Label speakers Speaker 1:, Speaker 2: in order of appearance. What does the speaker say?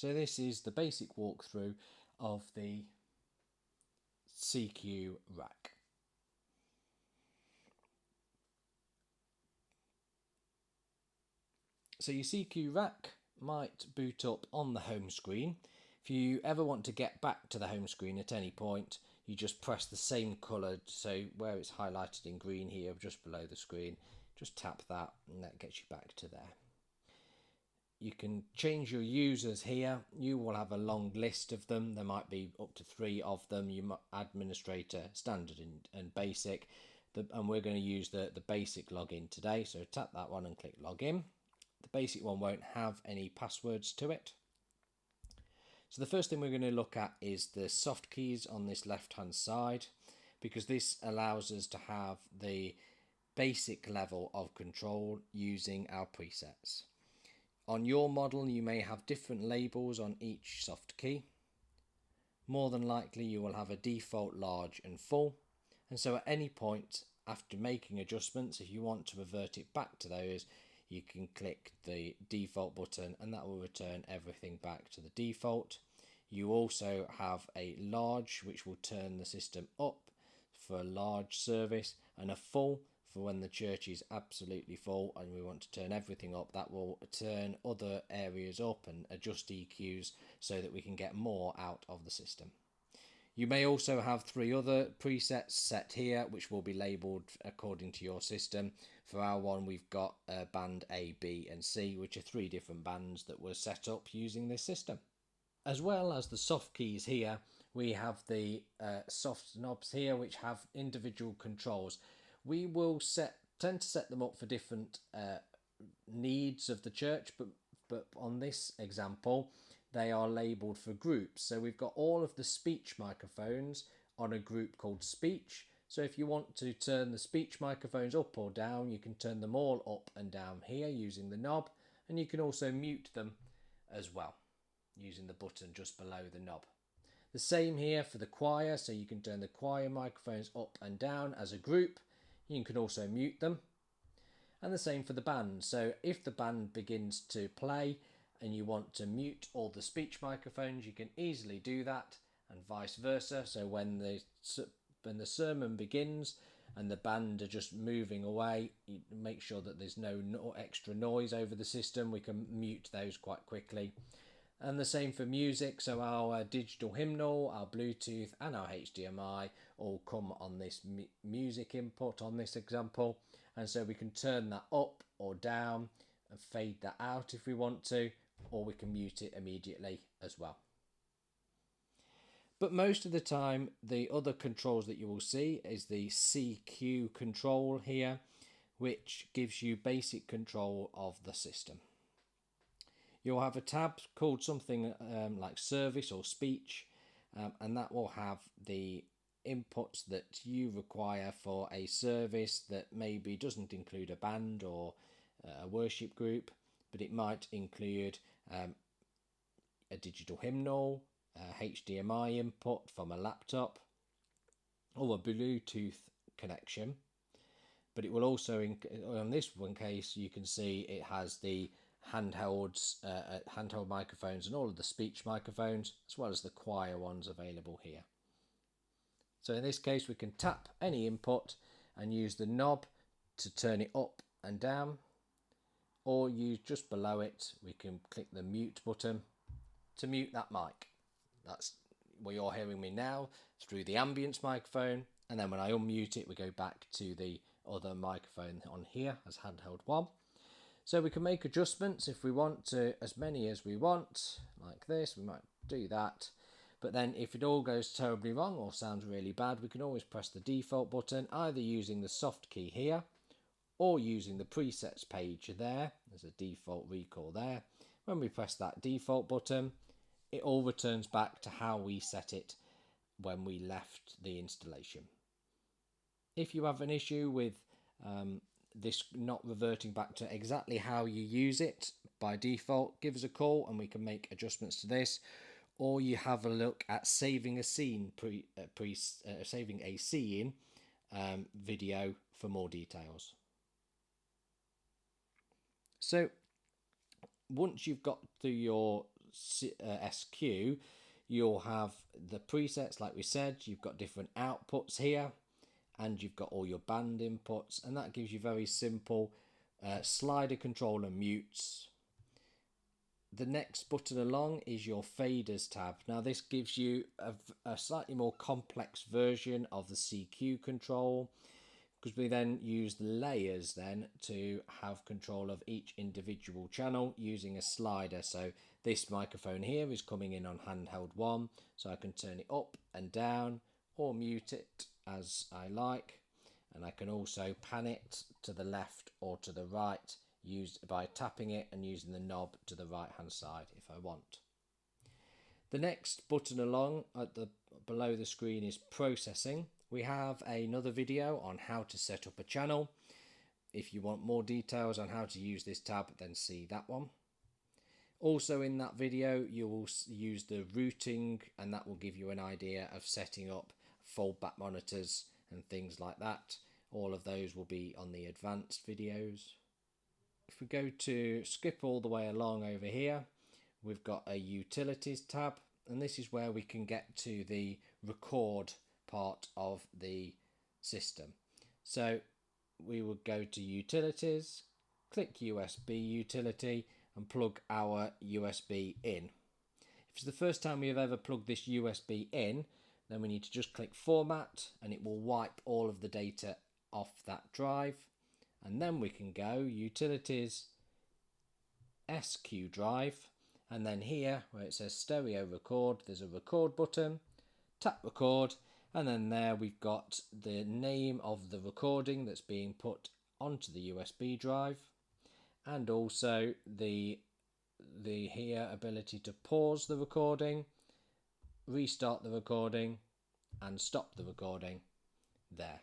Speaker 1: So this is the basic walkthrough of the CQ rack. So your CQ rack might boot up on the home screen. If you ever want to get back to the home screen at any point, you just press the same colour, so where it's highlighted in green here just below the screen, just tap that and that gets you back to there. You can change your users here. You will have a long list of them. There might be up to 3 of them. You might administrator, standard and basic. And we're going to use the basic login today. So tap that one and click login. The basic one won't have any passwords to it. So the first thing we're going to look at is the soft keys on this left hand side, because this allows us to have the basic level of control using our presets. On your model, you may have different labels on each soft key. More than likely, you will have a default large and full. And so at any point after making adjustments, if you want to revert it back to those, you can click the default button and that will return everything back to the default. You also have a large, which will turn the system up for a large service, and a full for when the church is absolutely full and we want to turn everything up. That will turn other areas up and adjust EQs so that we can get more out of the system. You may also have 3 other presets set here, which will be labelled according to your system. For our one, we've got band A, B and C, which are 3 different bands that were set up using this system. As well as the soft keys here, we have the soft knobs here, which have individual controls. We will tend to set them up for different needs of the church, but on this example, they are labelled for groups. So we've got all of the speech microphones on a group called speech. So if you want to turn the speech microphones up or down, you can turn them all up and down here using the knob, and you can also mute them as well using the button just below the knob. The same here for the choir, so you can turn the choir microphones up and down as a group. You can also mute them. And the same for the band. So if the band begins to play and you want to mute all the speech microphones, you can easily do that, and vice versa. So when the sermon begins and the band are just moving away, you make sure that there's no extra noise over the system. We can mute those quite quickly. And the same for music, so our digital hymnal, our Bluetooth and our HDMI all come on this music input on this example. And so we can turn that up or down and fade that out if we want to, or we can mute it immediately as well. But most of the time, the other controls that you will see is the CQ control here, which gives you basic control of the system. You'll have a tab called something like service or speech, and that will have the inputs that you require for a service that maybe doesn't include a band or a worship group, but it might include a digital hymnal, a HDMI input from a laptop, or a Bluetooth connection. But it will also, on this one case, you can see it has the handheld microphones and all of the speech microphones, as well as the choir ones available here. So in this case, we can tap any input and use the knob to turn it up and down, or use just below it, we can click the mute button to mute that mic. That's where you're hearing me now through the ambience microphone, and then when I unmute it, we go back to the other microphone on here as handheld one. So we can make adjustments if we want to, as many as we want, like this. We might do that. But then if it all goes terribly wrong or sounds really bad, we can always press the default button, either using the soft key here or using the presets page there. There's a default recall there. When we press that default button, it all returns back to how we set it when we left the installation. If you have an issue with this not reverting back to exactly how you use it by default, give us a call and we can make adjustments to this. Or you have a look at saving a scene saving a scene video for more details. So once you've got through your SQ, you'll have the presets like we said. You've got different outputs here, and you've got all your band inputs, and that gives you very simple slider control and mutes. The next button along is your faders tab. Now this gives you a slightly more complex version of the CQ control, because we then use the layers then to have control of each individual channel using a slider. So this microphone here is coming in on handheld 1, so I can turn it up and down or mute it as I like, and I can also pan it to the left or to the right used by tapping it and using the knob to the right hand side if I want. The next button along at the below the screen is processing. We have another video on how to set up a channel. If you want more details on how to use this tab, then see that one. Also in that video you will use the routing, and that will give you an idea of setting up foldback monitors and things like that. All of those will be on the advanced videos. If we go to skip all the way along over here, we've got a utilities tab, and this is where we can get to the record part of the system. So we would go to utilities, click USB utility, and plug our USB in. If it's the first time we've ever plugged this USB in, then we need to just click format, and it will wipe all of the data off that drive. And then we can go utilities, SQ drive, and then here where it says stereo record, there's a record button. Tap record, and then there we've got the name of the recording that's being put onto the USB drive, and also the here ability to pause the recording, restart the recording, and stop the recording there.